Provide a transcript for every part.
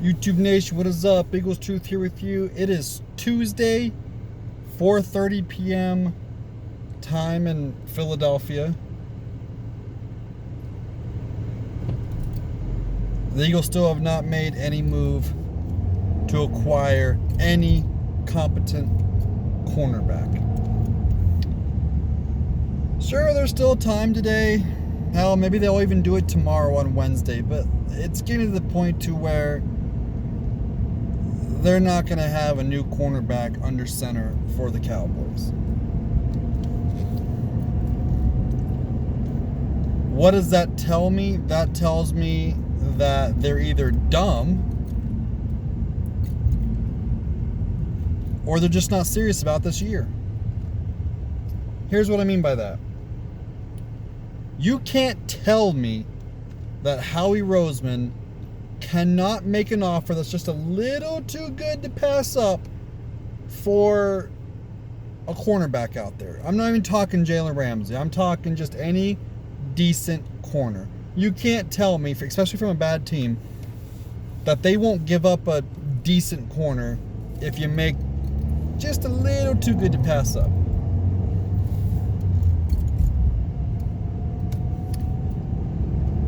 YouTube Nation, what is up? Eagles Truth here with you. It is Tuesday, 4:30 p.m. time in Philadelphia. The Eagles still have not made any move to acquire any competent cornerback. Sure, there's still time today. Hell, maybe they'll even do it tomorrow on Wednesday, but it's getting to the point to where they're not going to have a new cornerback under center for the Cowboys. What does that tell me? That tells me that they're either dumb or they're just not serious about this year. Here's what I mean by that. You can't tell me that Howie Roseman cannot make an offer that's just a little too good to pass up for a cornerback out there. I'm not even talking Jalen Ramsey. I'm talking just any decent corner. You can't tell me, especially from a bad team, that they won't give up a decent corner if you make just a little too good to pass up.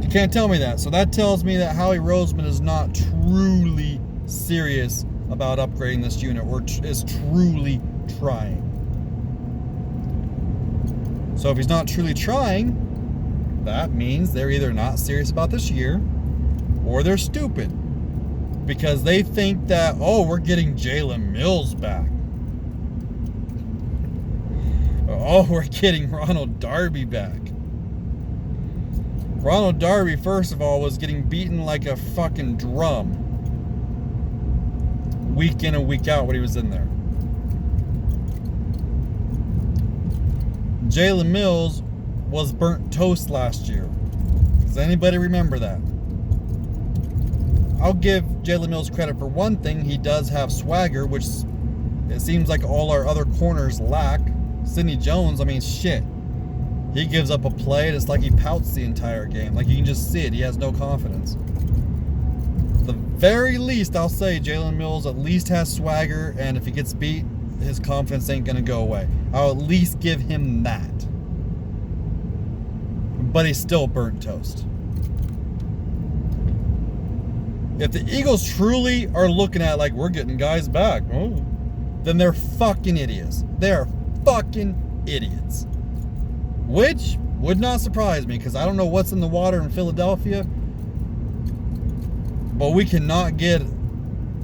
You can't tell me that. So that tells me that Howie Roseman is not truly serious about upgrading this unit or is truly trying. So if he's not truly trying, that means they're either not serious about this year or they're stupid because they think that, oh, we're getting Jalen Mills back. Oh, we're getting Ronald Darby back. Ronald Darby, first of all, was getting beaten like a fucking drum week in and week out when he was in there. Jalen Mills was burnt toast last year. Does anybody remember that? I'll give Jalen Mills credit for one thing. He does have swagger, which it seems like all our other corners lack. Sidney Jones, I mean, shit. He gives up a play and it's like he pouts the entire game. Like you can just see it. He has no confidence. At the very least, I'll say Jalen Mills at least has swagger, and if he gets beat, his confidence ain't going to go away. I'll at least give him that. But he's still burnt toast. If the Eagles truly are looking at like we're getting guys back, then they're fucking idiots. They're fucking idiots. Which would not surprise me because I don't know what's in the water in Philadelphia, but we cannot get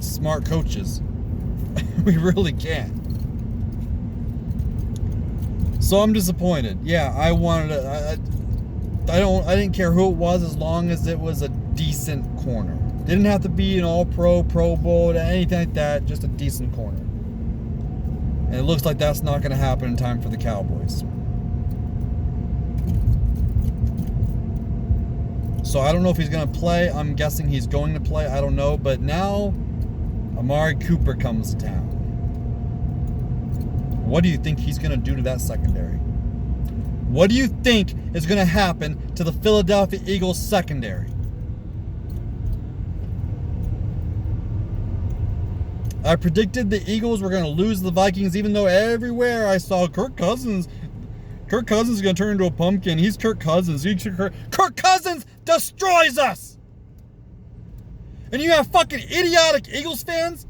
smart coaches. We really can't. So I'm disappointed. Yeah, I wanted I didn't care who it was as long as it was a decent corner. Didn't have to be an all-pro, Pro Bowl, anything like that. Just a decent corner. And it looks like that's not going to happen in time for the Cowboys. So I don't know if he's going to play. I'm guessing he's going to play. I don't know. But now Amari Cooper comes to town. What do you think he's going to do to that secondary? What do you think is going to happen to the Philadelphia Eagles secondary? I predicted the Eagles were going to lose the Vikings, even though everywhere I saw Kirk Cousins is going to turn into a pumpkin. He's Kirk Cousins. Kirk Cousins destroys us! And you have fucking idiotic Eagles fans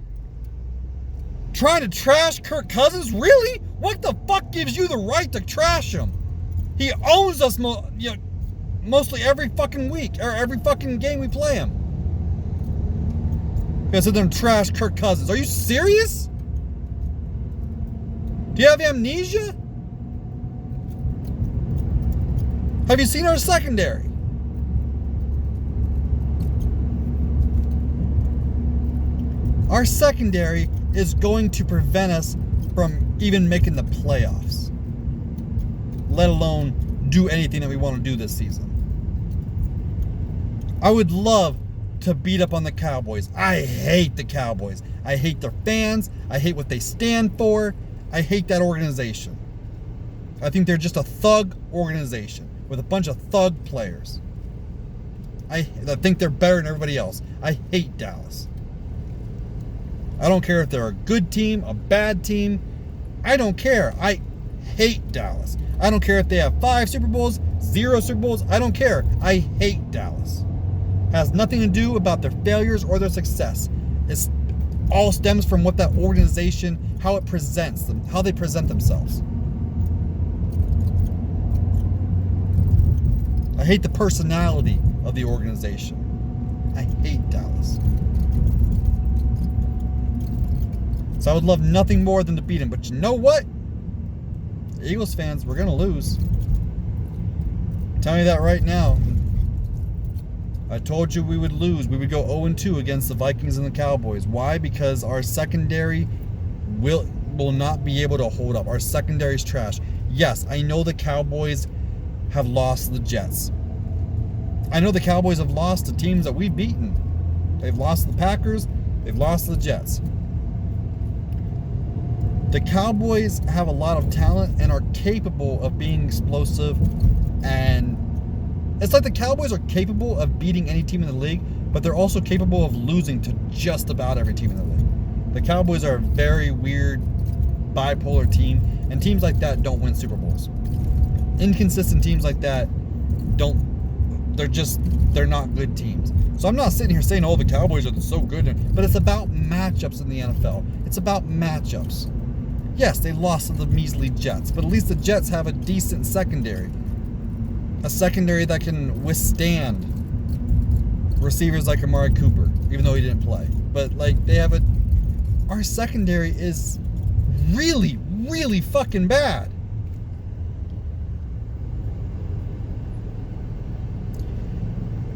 trying to trash Kirk Cousins? Really? What the fuck gives you the right to trash him? He owns us mostly every fucking week, or every fucking game we play him. You guys sit there and trash Kirk Cousins. Are you serious? Do you have amnesia? Have you seen our secondary? Our secondary is going to prevent us from even making the playoffs, let alone do anything that we want to do this season. I would love to beat up on the Cowboys. I hate the Cowboys. I hate their fans. I hate what they stand for. I hate that organization. I think they're just a thug organization with a bunch of thug players. I think they're better than everybody else. I hate Dallas. I don't care if they're a good team, a bad team. I don't care. I hate Dallas. I don't care if they have 5 Super Bowls, 0 Super Bowls. I don't care. I hate Dallas. Has nothing to do about their failures or their success. It all stems from what that organization, how it presents them, how they present themselves. I hate the personality of the organization. I hate Dallas. So I would love nothing more than to beat him. But you know what? Eagles fans, we're going to lose. I'm telling you that right now. I told you we would lose. We would go 0-2 against the Vikings and the Cowboys. Why? Because our secondary will not be able to hold up. Our secondary is trash. Yes, I know the Cowboys have lost the Jets. I know the Cowboys have lost to teams that we've beaten. They've lost the Packers. They've lost the Jets. The Cowboys have a lot of talent and are capable of being explosive, and it's like the Cowboys are capable of beating any team in the league, but they're also capable of losing to just about every team in the league. The Cowboys are a very weird, bipolar team, and teams like that don't win Super Bowls. Inconsistent teams like that they're not good teams. So I'm not sitting here saying, oh, the Cowboys are so good, but it's about matchups in the NFL. It's about matchups. Yes, they lost to the measly Jets, but at least the Jets have a decent secondary. A secondary that can withstand receivers like Amari Cooper, even though he didn't play. But our secondary is really, really fucking bad.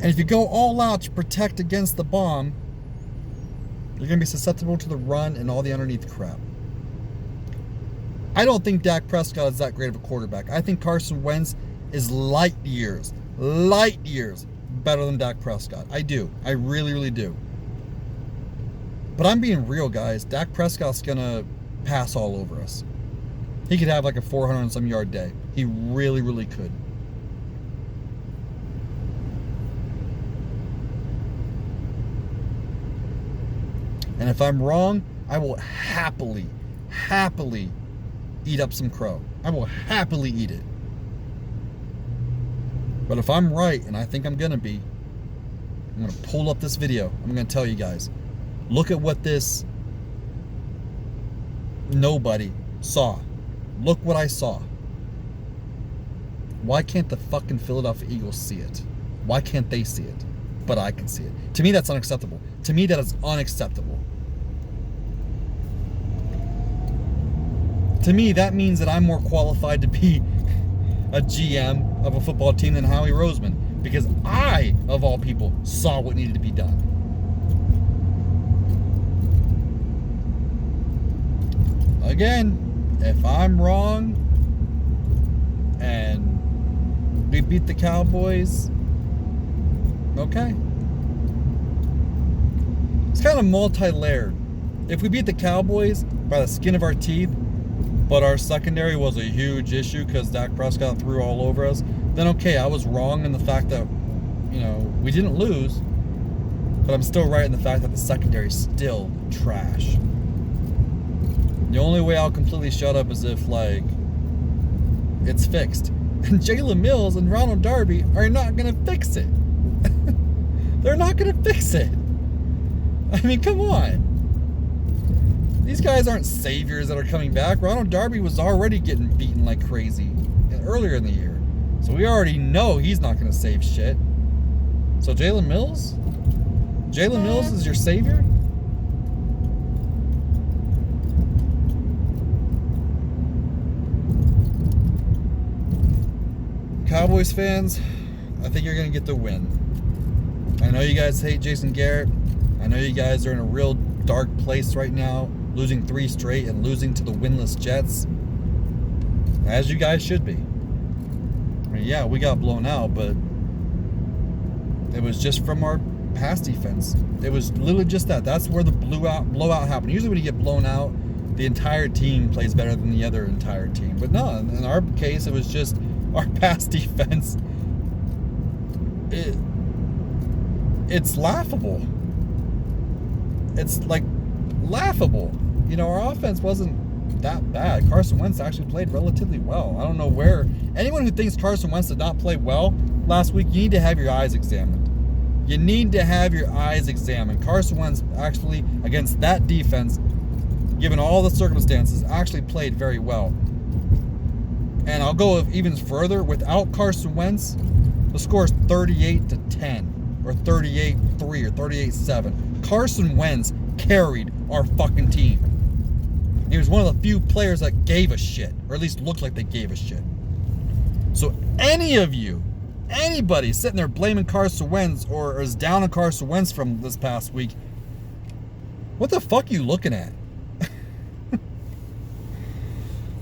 And if you go all out to protect against the bomb, you're going to be susceptible to the run and all the underneath crap. I don't think Dak Prescott is that great of a quarterback. I think Carson Wentz is light years better than Dak Prescott. I do. I really, really do. But I'm being real, guys. Dak Prescott's going to pass all over us. He could have like a 400 and some yard day. He really, really could. And if I'm wrong, I will happily eat up some crow. I will happily eat it. But if I'm right, and I think I'm going to be, I'm going to pull up this video. I'm going to tell you guys. Look at what this nobody saw. Look what I saw. Why can't the fucking Philadelphia Eagles see it? Why can't they see it? But I can see it. To me, that's unacceptable. To me, that is unacceptable. To me, that means that I'm more qualified to be a GM of a football team than Howie Roseman, because I, of all people, saw what needed to be done. Again, if I'm wrong and we beat the Cowboys, okay. It's kind of multi-layered. If we beat the Cowboys by the skin of our teeth, but our secondary was a huge issue because Dak Prescott threw all over us, then okay, I was wrong in the fact that, we didn't lose, but I'm still right in the fact that the secondary is still trash. The only way I'll completely shut up is if, it's fixed. And Jalen Mills and Ronald Darby are not going to fix it. They're not going to fix it. I mean, come on. These guys aren't saviors that are coming back. Ronald Darby was already getting beaten like crazy earlier in the year. So we already know he's not going to save shit. So Jalen Mills? Jalen Mills is your savior? Cowboys fans, I think you're going to get the win. I know you guys hate Jason Garrett. I know you guys are in a real dark place right now, losing 3 straight and losing to the winless Jets, as you guys should be. I mean, yeah, we got blown out, but it was just from our pass defense. It was literally just that. That's where the blowout happened. Usually when you get blown out, the entire team plays better than the other entire team. But no, in our case, it was just our pass defense. It's laughable. It's like laughable. You know, our offense wasn't that bad. Carson Wentz actually played relatively well. I don't know where. Anyone who thinks Carson Wentz did not play well last week, you need to have your eyes examined. You need to have your eyes examined. Carson Wentz actually, against that defense, given all the circumstances, actually played very well. And I'll go even further. Without Carson Wentz, the score is 38-10, or 38-3, or 38-7. Carson Wentz carried our fucking team. He was one of the few players that gave a shit, or at least looked like they gave a shit. So any of you, anybody sitting there blaming Carson Wentz or is down on Carson Wentz from this past week, what the fuck are you looking at?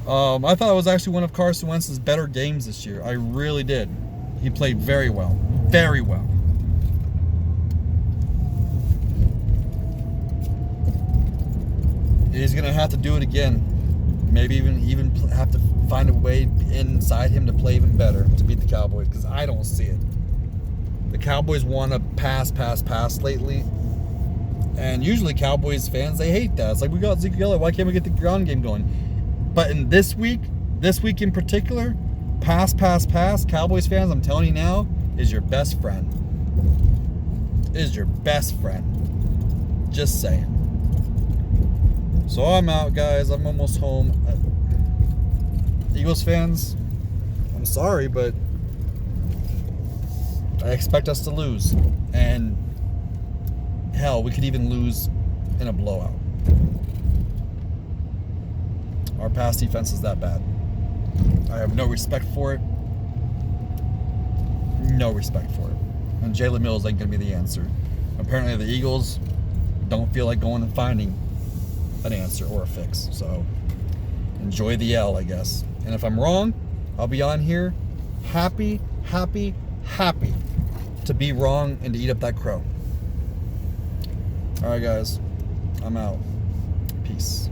I thought it was actually one of Carson Wentz's better games this year. I really did. He played very well. Very well. He's going to have to do it again. Maybe even have to find a way inside him to play even better to beat the Cowboys, because I don't see it. The Cowboys want to pass lately. And usually Cowboys fans, they hate that. It's like, we got Zeke Elliott. Why can't we get the ground game going? But in this week in particular, pass. Cowboys fans, I'm telling you now, is your best friend. Is your best friend. Just saying. So I'm out, guys. I'm almost home. Eagles fans, I'm sorry, but I expect us to lose. And hell, we could even lose in a blowout. Our pass defense is that bad. I have no respect for it. No respect for it. And Jalen Mills ain't going to be the answer. Apparently the Eagles don't feel like going and finding an answer or a fix. So enjoy the L, I guess. And if I'm wrong, I'll be on here happy to be wrong and to eat up that crow. All right, guys. I'm out. Peace.